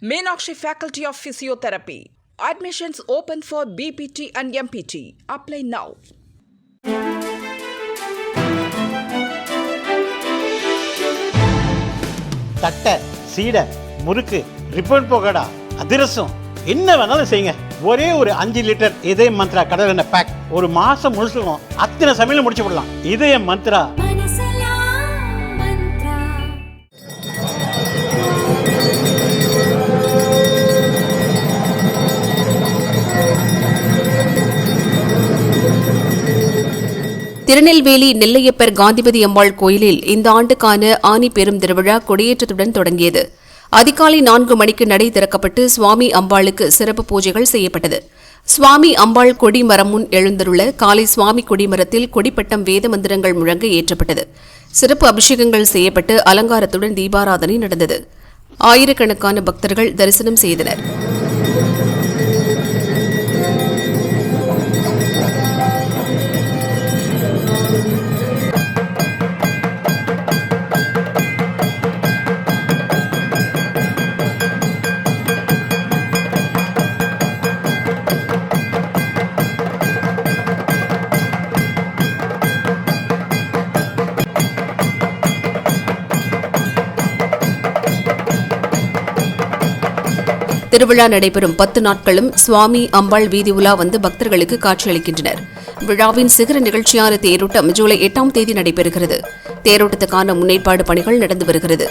Meenakshi Faculty of Physiotherapy. Admissions open for BPT and MPT. Apply now. தட்டை, சீடை, முறுக்கு, ribbon போகடா, அதிரசம் என்ன வேணாலும் செய்யுங்க. ஒரே ஒரு 5 லிட்டர் இதய மந்த்ரா கடல் எண்ணெய் பேக் ஒரு மாசம் முழுசுக்கும் அத்தனை சமையல் முடிச்சு விடலாம். இதய மந்த்ரா. திருநெல்வேலி நெல்லையப்பர் காந்திமதி அம்பாள் கோயிலில் இந்த ஆண்டுக்கான ஆனி பெரும் திருவிழா கொடியேற்றத்துடன் தொடங்கியது. அதிகாலை 4 மணிக்கு நடை திறக்கப்பட்டு சுவாமி அம்பாளுக்கு சிறப்பு பூஜைகள் செய்யப்பட்டது. சுவாமி அம்பாள் கொடிமரம் முன் எழுந்துள்ள காலை சுவாமி கொடிமரத்தில் கொடிப்பட்டம் வேத மந்திரங்கள் முழங்க ஏற்றப்பட்டது. சிறப்பு அபிஷேகங்கள் செய்யப்பட்டு அலங்காரத்துடன் தீபாராதனை நடந்தது. ஆயிரக்கணக்கான பக்தர்கள் தரிசனம் செய்தனர். திருவிழா நடைபெறும் 10 நாட்களும் சுவாமி அம்பாள் வீதி உலா வந்து பக்தர்களுக்கு காட்சியளிக்கின்றனர். விழாவின் சிகர நிகழ்ச்சியான தேரோட்டம் ஜூலை 8ஆம் தேதி நடைபெறுகிறது. தேரோட்டத்துக்கான முன்னேற்பாடு பணிகள் நடந்து வருகிறது.